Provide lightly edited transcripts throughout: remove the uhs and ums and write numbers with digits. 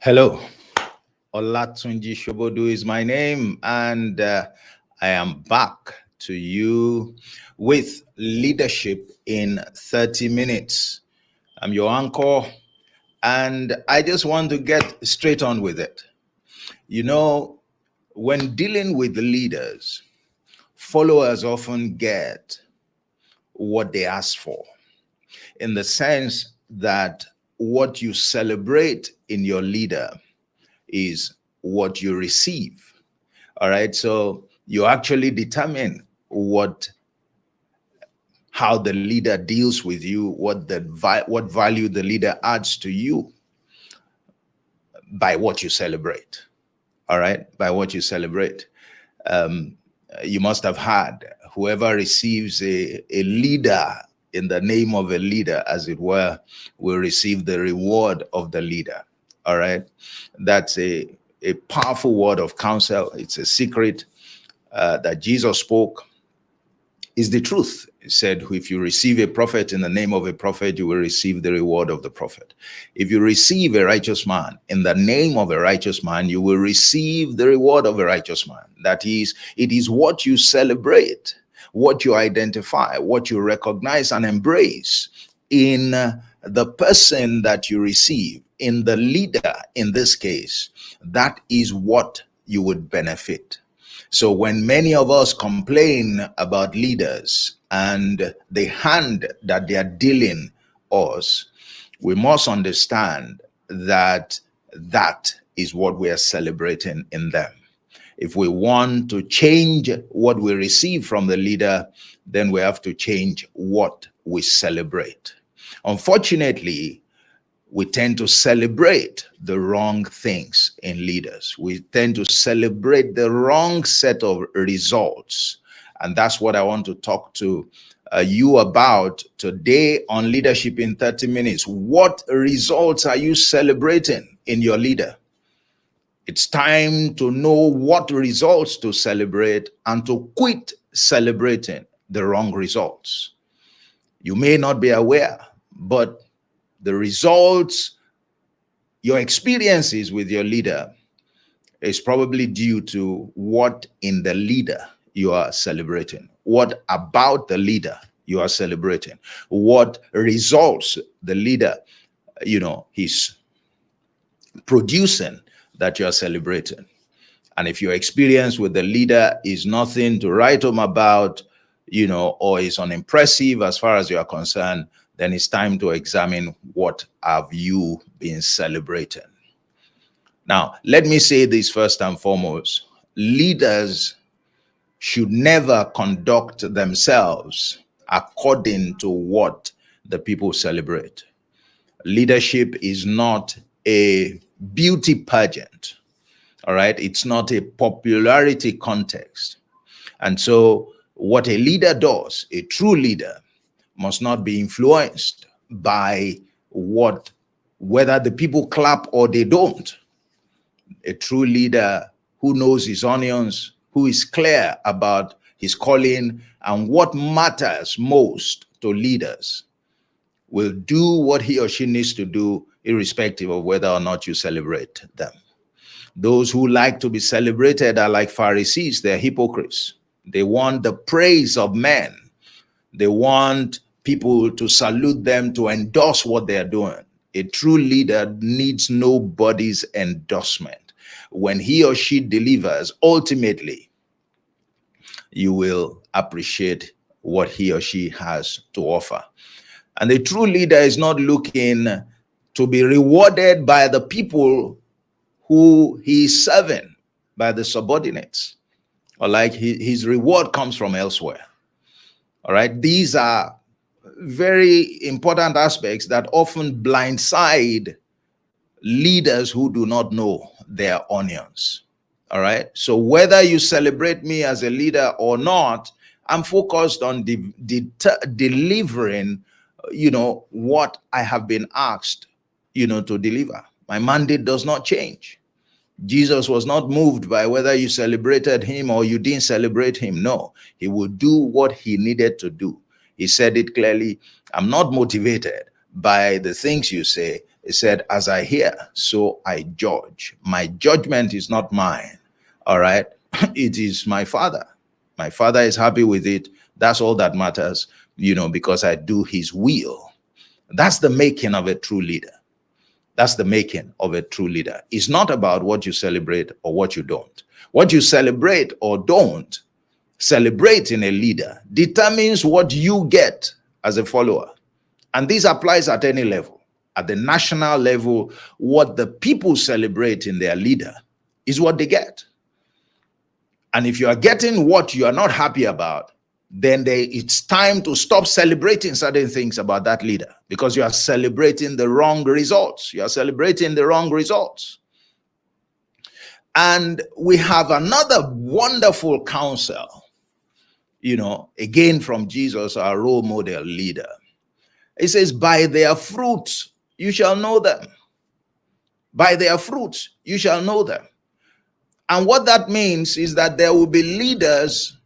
Hello, Olatunji is my name, and I am back to you with Leadership in 30 Minutes. I'm your anchor, and I just want to get straight on with it. You know, when dealing with leaders, followers often get what they ask for, in the sense that what you celebrate in your leader is what you receive. All right. So you actually determine how the leader deals with you, what value the leader adds to you by what you celebrate. All right. By what you celebrate. You must have had whoever receives a leader in the name of a leader, as it were, will receive the reward of the leader. All right. That's a powerful word of counsel. It's a secret that Jesus spoke. Is the truth. He said, if you receive a prophet in the name of a prophet, you will receive the reward of the prophet. If you receive a righteous man in the name of a righteous man, you will receive the reward of a righteous man. That is, it is what you celebrate, what you identify, what you recognize and embrace in the person that you receive, in the leader in this case. That is what you would benefit. So when many of us complain about leaders and the hand that they are dealing us, we must understand that that is what we are celebrating in them. If we want to change what we receive from the leader, then we have to change what we celebrate. Unfortunately, we tend to celebrate the wrong things in leaders. We tend to celebrate the wrong set of results. And that's what I want to talk to you about today on Leadership in 30 Minutes. What results are you celebrating in your leader? It's time to know what results to celebrate and to quit celebrating the wrong results. You may not be aware, but the results, your experiences with your leader is probably due to what in the leader you are celebrating, what about the leader you are celebrating, what results the leader, he's producing that you are celebrating. And if your experience with the leader is nothing to write home about, or is unimpressive as far as you are concerned, then it's time to examine what have you been celebrating. Now, let me say this first and foremost. Leaders should never conduct themselves according to what the people celebrate. Leadership is not a beauty pageant. All right. It's not a popularity contest. And so what a leader does, a true leader, must not be influenced by whether the people clap or they don't. A true leader who knows his onions, who is clear about his calling and what matters most to leaders, will do what he or she needs to do, irrespective of whether or not you celebrate them. Those who like to be celebrated are like Pharisees. They're hypocrites. They want the praise of men. They want people to salute them, to endorse what they're doing. A true leader needs nobody's endorsement. When he or she delivers, ultimately, you will appreciate what he or she has to offer. And a true leader is not looking to be rewarded by the people who he is serving, by the subordinates, or like his reward comes from elsewhere. All right. These are very important aspects that often blindside leaders who do not know their onions. All right. So whether you celebrate me as a leader or not, I'm focused on delivering, what I have been asked, to deliver. My mandate does not change. Jesus was not moved by whether you celebrated him or you didn't celebrate him. No, he would do what he needed to do. He said it clearly. I'm not motivated by the things you say. He said, as I hear, so I judge. My judgment is not mine. All right. It is my Father. My Father is happy with it. That's all that matters, because I do his will. That's the making of a true leader. That's the making of a true leader. It's not about what you celebrate or what you don't. What you celebrate or don't celebrate in a leader determines what you get as a follower. And this applies at any level. At the national level, what the people celebrate in their leader is what they get. And if you are getting what you are not happy about, then it's time to stop celebrating certain things about that leader, because you are celebrating the wrong results. You are celebrating the wrong results. And we have another wonderful counsel, again from Jesus, our role model leader. It says, by their fruits you shall know them. By their fruits you shall know them. And what that means is that there will be leaders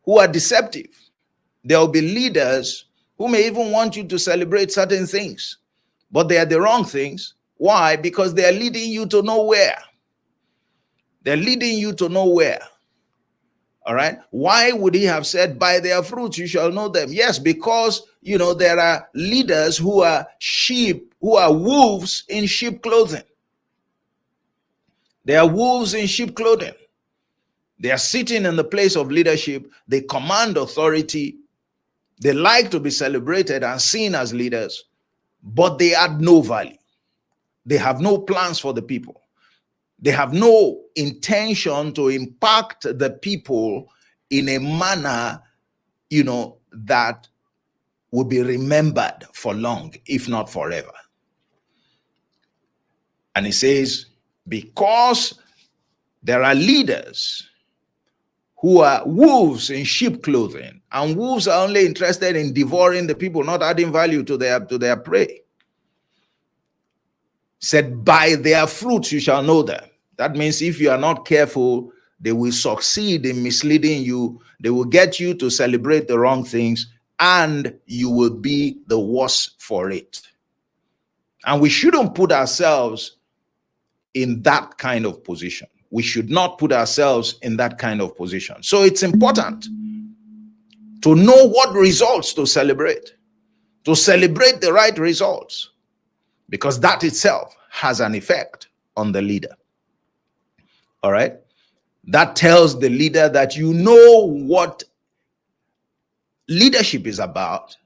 who are deceptive. There will be leaders who may even want you to celebrate certain things, but they are the wrong things. Why? Because they are leading you to nowhere. They're leading you to nowhere. All right. Why would he have said, by their fruits you shall know them? Yes, because, there are leaders who are wolves in sheep clothing. They are wolves in sheep clothing. They are sitting in the place of leadership. They command authority. They like to be celebrated and seen as leaders, but they add no value. They have no plans for the people. They have no intention to impact the people in a manner, that will be remembered for long, if not forever. And he says, because there are leaders who are wolves in sheep clothing, and wolves are only interested in devouring the people, not adding value to their prey. Said, by their fruits you shall know them. That means if you are not careful, they will succeed in misleading you. They will get you to celebrate the wrong things, and you will be the worse for it. And we shouldn't put ourselves in that kind of position. We should not put ourselves in that kind of position. So it's important to know what results to celebrate the right results, because that itself has an effect on the leader. All right. That tells the leader that you know what leadership is about,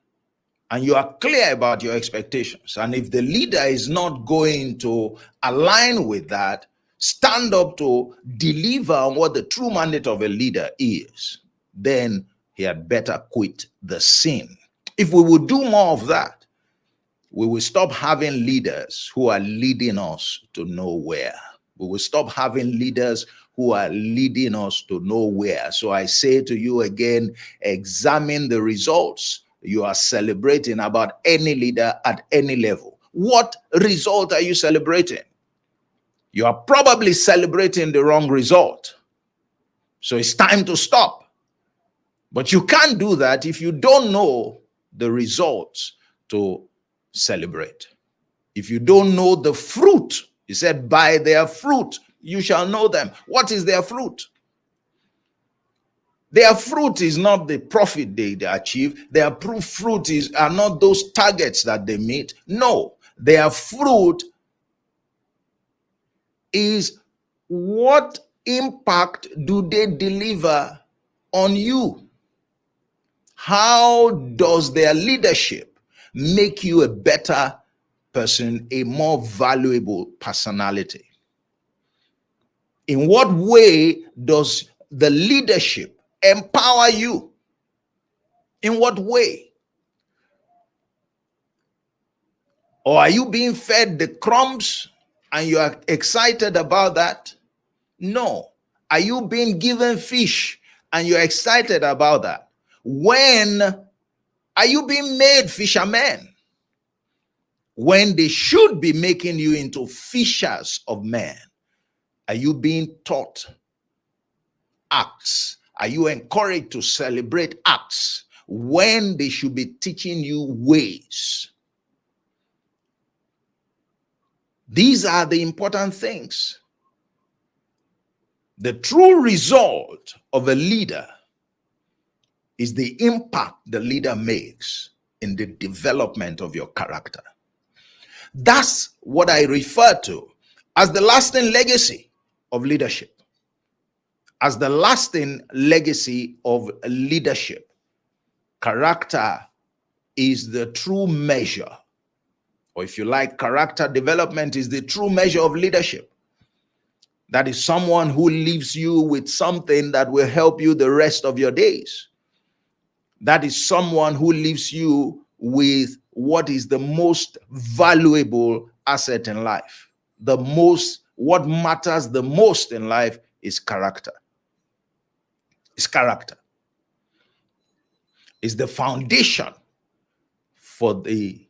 and you are clear about your expectations. And if the leader is not going to align with that, stand up to deliver on what the true mandate of a leader is, then he had better quit the scene. If we would do more of that, we will stop having leaders who are leading us to nowhere. We will stop having leaders who are leading us to nowhere. So I say to you again, examine the results you are celebrating about any leader at any level. What result are you celebrating? You are probably celebrating the wrong result. So it's time to stop. But you can't do that if you don't know the results to celebrate. If you don't know the fruit, he said, by their fruit you shall know them. What is their fruit? Their fruit is not the profit they achieve. Their fruit are not those targets that they meet. No, their fruit is what impact do they deliver on you? How does their leadership make you a better person, a more valuable personality? In what way does the leadership empower you? In what way? Or are you being fed the crumbs and you are excited about that? No. Are you being given fish and you're excited about that? When are you being made fishermen? When they should be making you into fishers of men. Are you being taught acts? Are you encouraged to celebrate acts when they should be teaching you ways? These are the important things. The true result of a leader is the impact the leader makes in the development of your character. That's what I refer to as the lasting legacy of leadership. As the lasting legacy of leadership, character is the true measure, or if you like, character development is the true measure of leadership. That is someone who leaves you with something that will help you the rest of your days. That is someone who leaves you with what is the most valuable asset in life. What matters the most in life is character. It's character. It's the foundation for the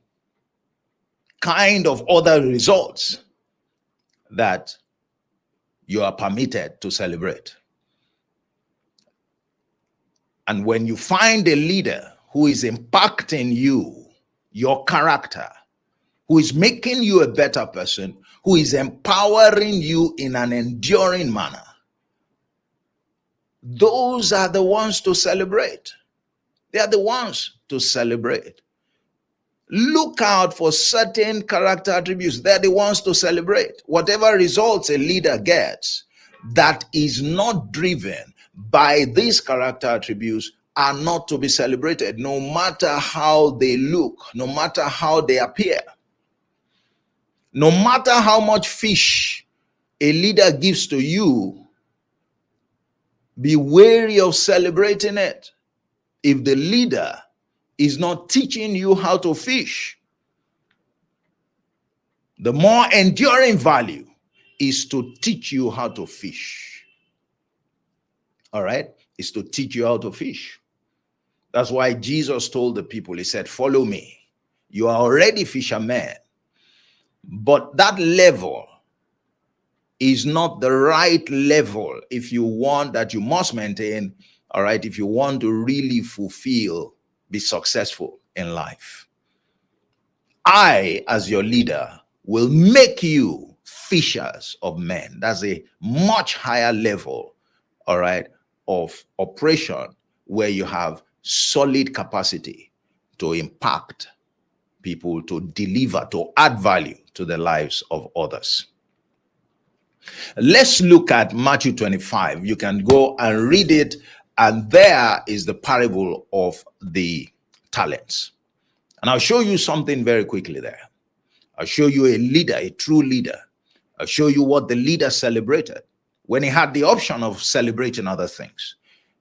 kind of other results that you are permitted to celebrate. And when you find a leader who is impacting you, your character, who is making you a better person, who is empowering you in an enduring manner, those are the ones to celebrate. They are the ones to celebrate. Look out for certain character attributes. They're the ones to celebrate. Whatever results a leader gets that is not driven by these character attributes are not to be celebrated, no matter how they look, no matter how they appear. No matter how much fish a leader gives to you, be wary of celebrating it. If the leader is not teaching you how to fish, the more enduring value is to teach you how to fish. All right? Is to teach you how to fish. That's why Jesus told the people, he said, follow me. You are already fishermen. But that level is not the right level if you want, that you must maintain, all right, if you want to really be successful in life. I, as your leader, will make you fishers of men. That's a much higher level, all right, of operation where you have solid capacity to impact people, to deliver, to add value to the lives of others. Let's look at Matthew 25. You can go and read it, and there is the parable of the talents. And I'll show you something very quickly there. I'll show you a leader, a true leader. I'll show you what the leader celebrated when he had the option of celebrating other things.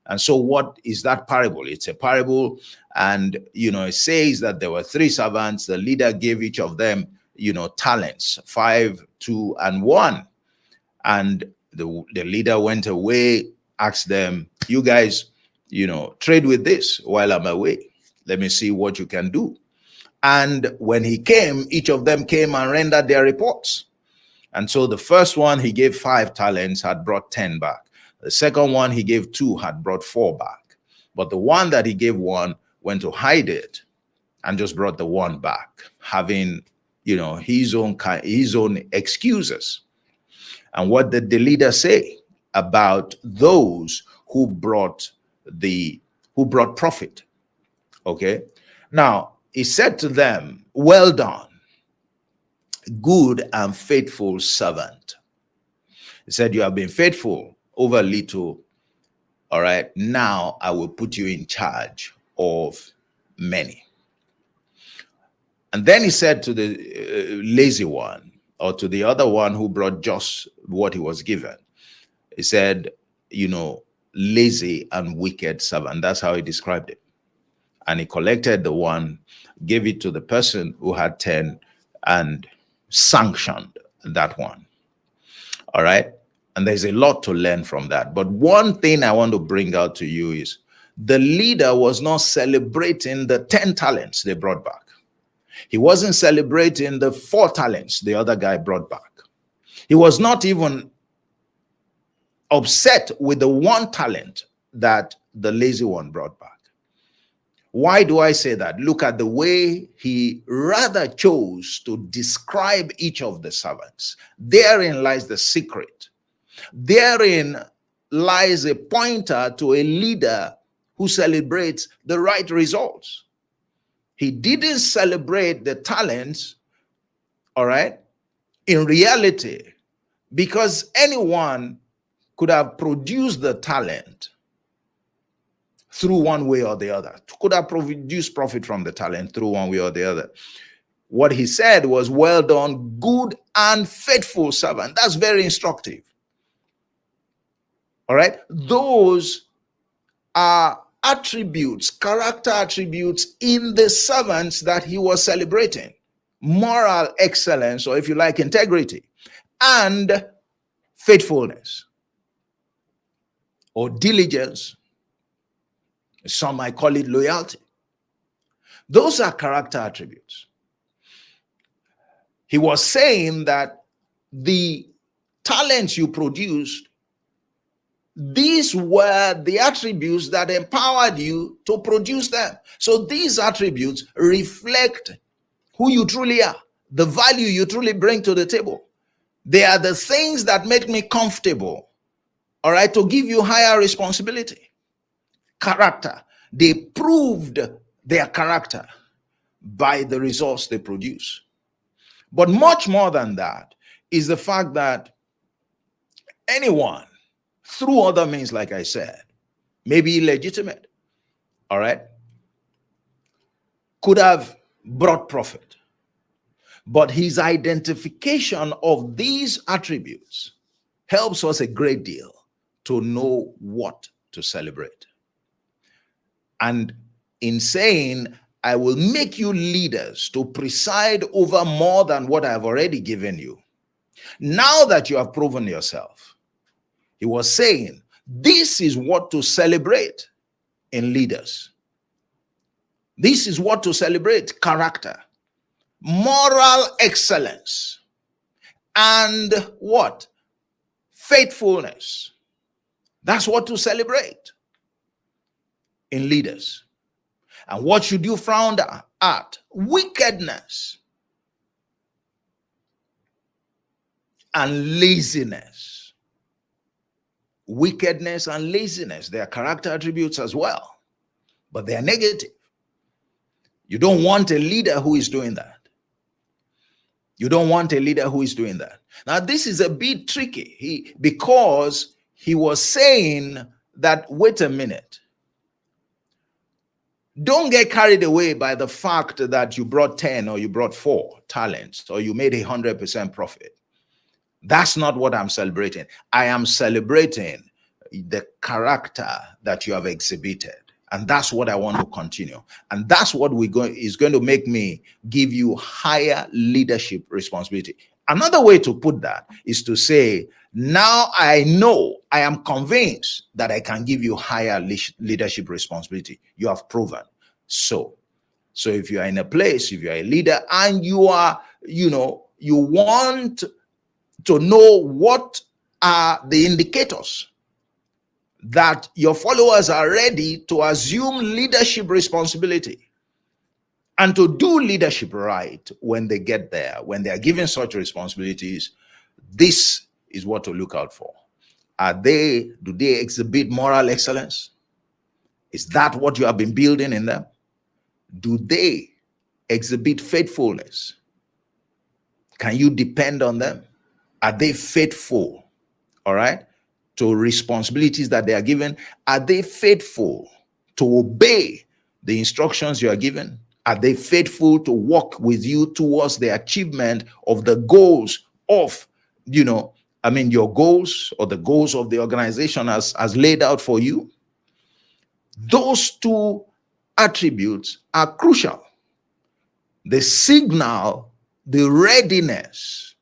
And so what is that parable? It's a parable, and, it says that there were 3 servants. The leader gave each of them, talents, 5, 2, and 1. And the leader went away, asked them, you guys, trade with this while I'm away. Let me see what you can do. And when he came, each of them came and rendered their reports. And so the first one, he gave 5 talents, had brought 10 back. The second one, he gave 2, had brought 4 back. But the one that he gave 1 went to hide it and just brought the 1 back, having, his own excuses. And what did the leader say about those who brought profit? Okay. Now, he said to them, well done, good and faithful servant. He said, you have been faithful over little. All right. Now I will put you in charge of many. And then he said to the lazy one, or to the other one who brought just what he was given, he said, lazy and wicked servant. That's how he described it. And he collected the 1, gave it to the person who had 10, and sanctioned that one. All right. And there's a lot to learn from that. But one thing I want to bring out to you is the leader was not celebrating the 10 talents they brought back. He wasn't celebrating the 4 talents the other guy brought back. He was not even upset with the 1 talent that the lazy one brought back. Why do I say that? Look at the way he rather chose to describe each of the servants. Therein lies the secret. Therein lies a pointer to a leader who celebrates the right results. He didn't celebrate the talents, all right, in reality, because anyone could have produced the talent through one way or the other, could have produced profit from the talent through one way or the other. What he said was, well done, good and faithful servant. That's very instructive. All right. Those are attributes, character attributes in the servants that he was celebrating. Moral excellence, or if you like, integrity, and faithfulness, or diligence. Some might call it loyalty. Those are character attributes. He was saying that the talents you produced, these were the attributes that empowered you to produce them. So these attributes reflect who you truly are, the value you truly bring to the table. They are the things that make me comfortable, all right, to give you higher responsibility. Character. They proved their character by the results they produce. But much more than that is the fact that anyone, through other means, like I said, maybe illegitimate, all right, could have brought profit. But his identification of these attributes helps us a great deal to know what to celebrate. And in saying, I will make you leaders to preside over more than what I have already given you, now that you have proven yourself, he was saying, this is what to celebrate in leaders. This is what to celebrate: character, moral excellence, and what? Faithfulness. That's what to celebrate in leaders. And what should you frown at? Wickedness and laziness. Wickedness and laziness, they are character attributes as well, but they are negative. You don't want a leader who is doing that. You don't want a leader who is doing that. Now, this is a bit tricky because he was saying that, wait a minute, don't get carried away by the fact that you brought 10 or you brought 4 talents or you made 100% profit. That's not what I'm celebrating. I am celebrating the character that you have exhibited. And that's what I want to continue. And that's what is going to make me give you higher leadership responsibility. Another way to put that is to say, now I know, I am convinced that I can give you higher leadership responsibility. You have proven. So if you are in a place, if you are a leader and you are, you want to know what are the indicators that your followers are ready to assume leadership responsibility and to do leadership right when they get there, when they are given such responsibilities, this is what to look out for. Do they exhibit moral excellence? Is that what you have been building in them? Do they exhibit faithfulness? Can you depend on them? Are they faithful? All right, to responsibilities that they are given? Are they faithful to obey the instructions you are given? Are they faithful to work with you towards the achievement of the goals of, your goals or the goals of the organization as laid out for you? Those two attributes are crucial. They signal the readiness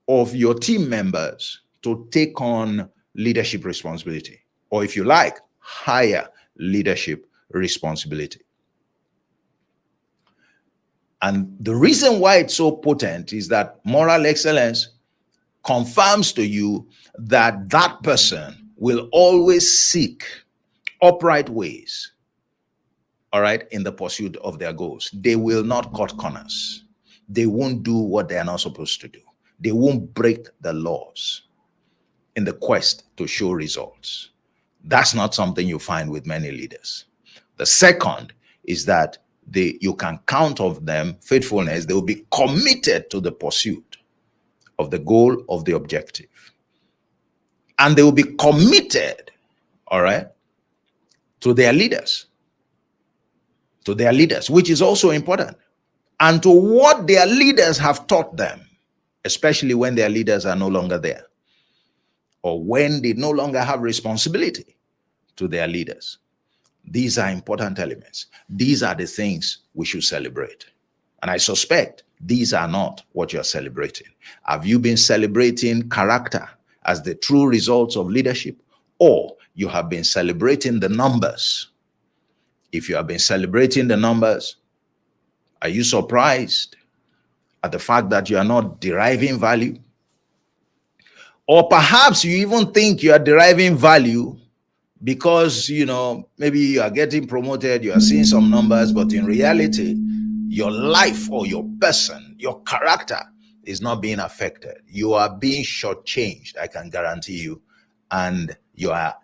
of your team members to take on leadership responsibility, or if you like, higher leadership responsibility. And the reason why it's so potent is that moral excellence confirms to you that that person will always seek upright ways all right, in the pursuit of their goals. They will not cut corners. They won't do what they are not supposed to do. They won't break the laws in the quest to show results. That's not something you find with many leaders. The second is that you can count of them faithfulness. They will be committed to the pursuit of the goal, of the objective. And they will be committed, all right, to their leaders. To their leaders, which is also important. And to what their leaders have taught them, especially when their leaders are no longer there, or when they no longer have responsibility to their leaders. These are important elements. These are the things we should celebrate. And I suspect these are not what you're celebrating. Have you been celebrating character as the true results of leadership, or you have been celebrating the numbers? If you have been celebrating the numbers, are you surprised at the fact that you are not deriving value? Or perhaps you even think you are deriving value because, maybe you are getting promoted, you are seeing some numbers, but in reality, your life or your person, your character is not being affected. You are being shortchanged, I can guarantee you. And you are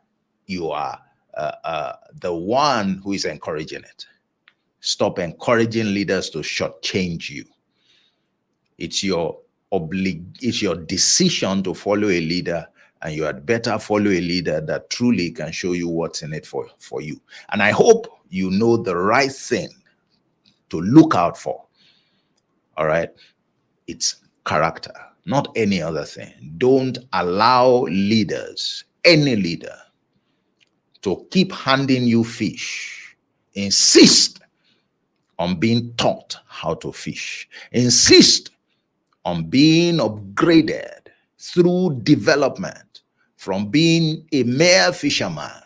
the one who is encouraging it. Stop encouraging leaders to shortchange you. It's your decision to follow a leader, and you had better follow a leader that truly can show you what's in it for you. And I hope you know the right thing to look out for. All right? It's character, not any other thing. Don't allow leaders, any leader, to keep handing you fish. Insist on being taught how to fish. Insist on being upgraded through development from being a mere fisherman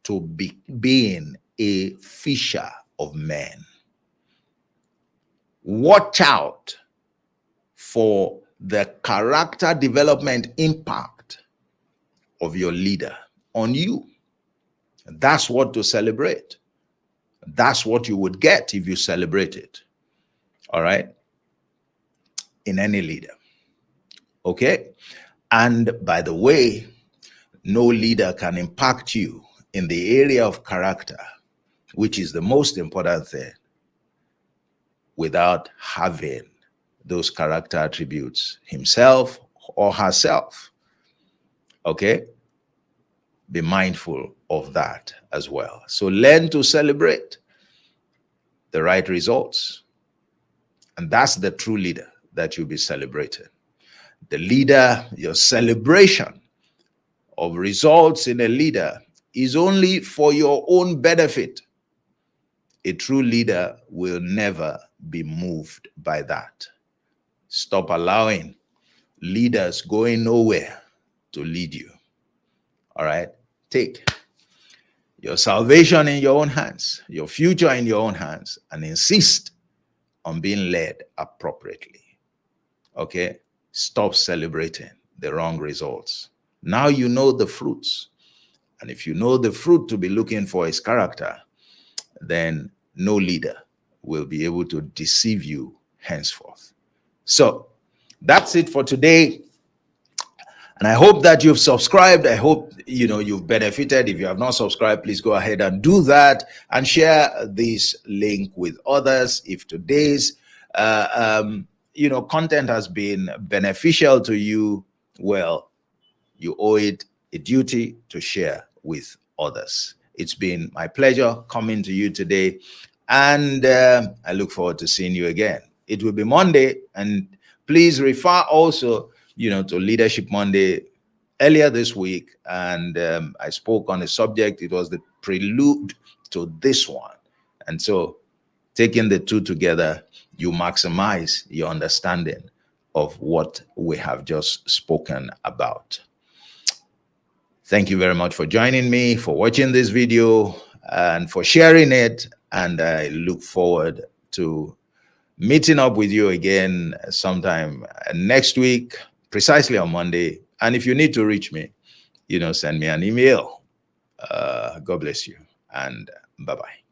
to being a fisher of men. Watch out for the character development impact of your leader on you. That's what to celebrate. That's what you would get if you celebrate it. All right? In any leader. Okay? And by the way, no leader can impact you in the area of character, which is the most important thing, without having those character attributes himself or herself. Okay? Be mindful of that as well. So learn to celebrate the right results. And that's the true leader that you'll be celebrating. The leader, your celebration of results in a leader is only for your own benefit. A true leader will never be moved by that. Stop allowing leaders going nowhere to lead you. All right? Take your salvation in your own hands, your future in your own hands, and insist on being led appropriately. Okay? Stop celebrating the wrong results. Now you know the fruits. And if you know the fruit to be looking for is character, then no leader will be able to deceive you henceforth. So that's it for today. And I hope that you've subscribed. I hope you've benefited. If you have not subscribed, please go ahead and do that and share this link with others. If today's content has been beneficial to you, well, you owe it a duty to share with others. It's been my pleasure coming to you today, and I look forward to seeing you again. It will be Monday, and please refer also to Leadership Monday earlier this week, and I spoke on a subject. It was the prelude to this one. And so taking the two together, you maximize your understanding of what we have just spoken about. Thank you very much for joining me, for watching this video, and for sharing it. And I look forward to meeting up with you again sometime next week, precisely on Monday. And if you need to reach me, send me an email. God bless you, and bye-bye.